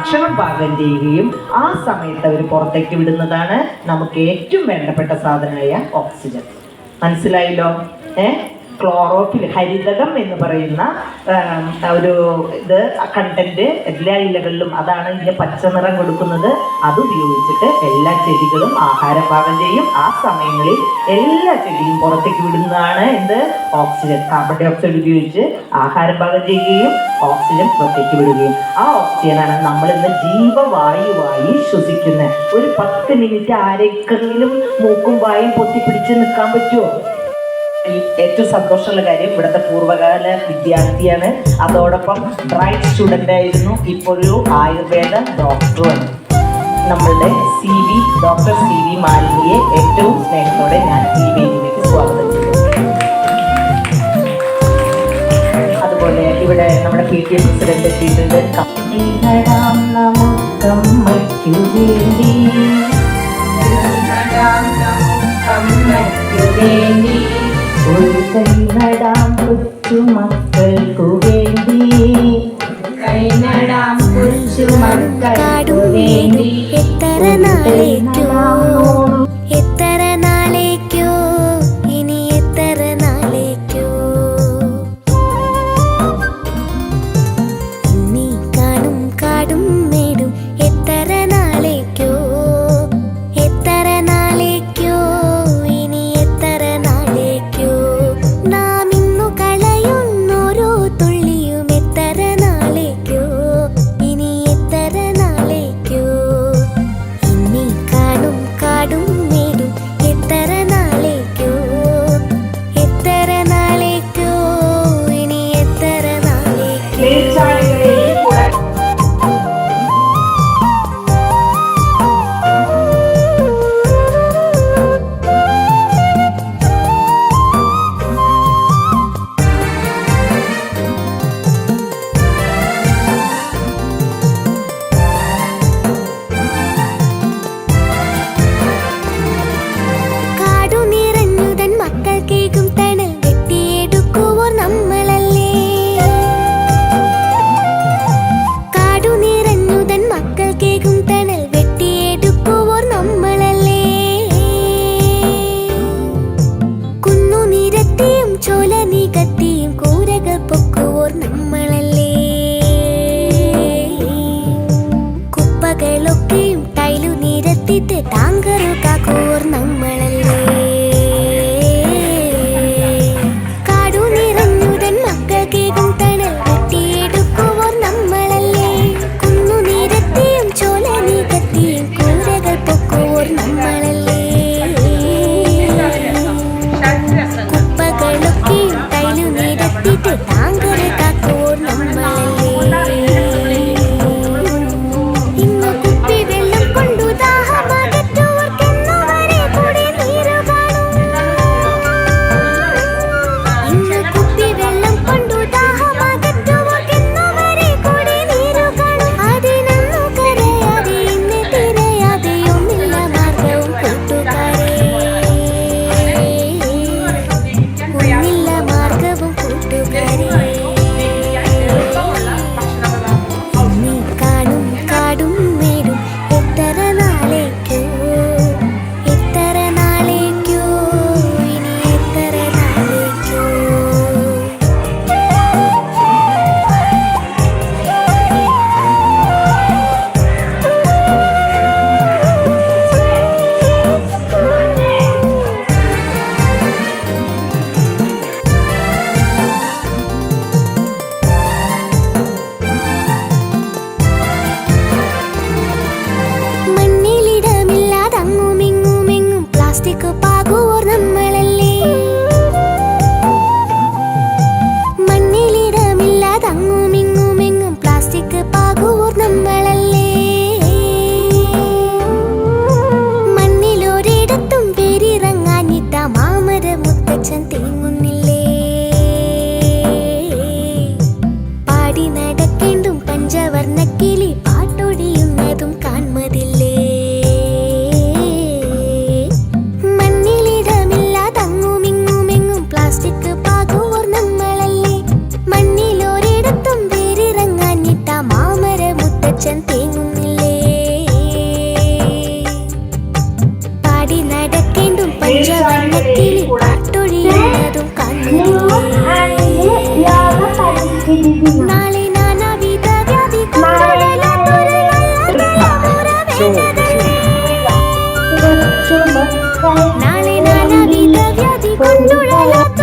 ഭക്ഷണം പാകം ചെയ്യുകയും ആ സമയത്ത് അവർ പുറത്തേക്ക് വിടുന്നതാണ് നമുക്ക് ഏറ്റവും വേണ്ടപ്പെട്ട സാധനമായ ഓക്സിജൻ. മനസ്സിലായല്ലോ? ക്ലോറോഫിൽ, ഹരിതകം എന്ന് പറയുന്ന ഒരു ഇത് കണ്ടന്റ് എല്ലാ ഇലകളിലും, അതാണ് ഇതിന് പച്ച നിറം കൊടുക്കുന്നത്. അത് ഉപയോഗിച്ചിട്ട് എല്ലാ ചെടികളും ആഹാരം പാകം ചെയ്യും. ആ സമയങ്ങളിൽ എല്ലാ ചെടിയും പുറത്തേക്ക് വിടുന്നതാണ് എന്ത്? ഓക്സിജൻ. കാർബൺ ഡൈ ഓക്സൈഡ് ഉപയോഗിച്ച് ആഹാരം പാകം ചെയ്യുകയും ഓക്സിജൻ പുറത്തേക്ക് വിടുകയും. ആ ഓക്സിജനാണ് നമ്മൾ ഇന്ന് ജീവവായുവായി ശ്വസിക്കുന്നത്. ഒരു 10 മിനിറ്റ് ആരെങ്കിലും മൂക്കും വായും പൊത്തിപ്പിടിച്ച് നിൽക്കാൻ പറ്റുമോ? ഏറ്റവും സന്തോഷമുള്ള കാര്യം, ഇവിടുത്തെ പൂർവ്വകാല വിദ്യാർത്ഥിയാണ്, അതോടൊപ്പം ബ്രൈറ്റ് സ്റ്റുഡൻ്റ് ആയിരുന്നു, ഇപ്പോൾ ഒരു ആയുർവേദ ഡോക്ടറുമാണ്. നമ്മളുടെ ഡോക്ടർ CV മാലിനിയെ ഏറ്റവും സ്നേഹത്തോടെ ഞാൻ ഈ വേദിയിലേക്ക് സ്വാഗതം ചെയ്യുന്നു. അതുപോലെ ഇവിടെ നമ്മുടെ PTA പ്രസിഡന്റ് എത്തിയിട്ടുണ്ട്. ഒരു കൈ നടാം കൊച്ചുമക്കൾക്കു വേണ്ടി, കൈ നടാം കൊച്ചുമക്കൾക്കു വേണ്ടി. എത്ര നാളേക്കോ ഇനി എത്ര നാളേക്കോ ഇനി കാണും കാടും മേടും. എത്ര നാളേക്കോ എത്ര നാളേക്കോ ഇനി എത്ര നാളേക്കോ. നാം ഇന്നു കളയുന്നോരോ തുള്ളിയും എത്ര നാളേക്കോ ഇനി എത്ര നാളേക്കോ. ഇനി കാണും കാടും മേടും. എത്ര നാളേക്കോ എത്ര നാളേക്കോ ഇനി എത്ര നാളേക്കോ. കാടു നിറഞ്ഞുതൻ മക്കൾക്കേകും തണൽ വെട്ടിയെടുക്കുവോർ നമ്മളല്ലേ. കാടു നിറഞ്ഞുതൻ മക്കൾക്കേകും തണൽ വെട്ടിയെടുക്കുവോർ നമ്മളല്ലേ. കുന്നു നിരത്തിയും ചോല നികത്തിയും കൂരകൾ പൊക്കുവോർ നമ്മളല്ലേ. കുപ്പകളൊക്കെയും ടൈലു നിരത്തിട്ട് ടാങ്കറു കാക്കുവോർ നമ്മളല്ലേ. കാടു നിറഞ്ഞുതൻ മക്കൾക്കേകും തണൽ വെട്ടിയെടുക്കുവോർ നമ്മളല്ലേ. കുന്നു നിരത്തിയും ചോല നികത്തിയും കൂരകൾ പൊക്കുവോർ നമ്മളല്ലേ. കുപ്പകളൊക്കെയും ടൈലു നിരത്തിട്ട് ടാങ്കറ് കാക്കുവോർ നമ്മളല്ലേ. ഇന്നു കുപ്പി വെള്ളം കൊണ്ടു ദാഹമകറ്റുവോർ നാളെ നാനാവിധ വ്യാധി കൊണ്ടുഴലാത്ത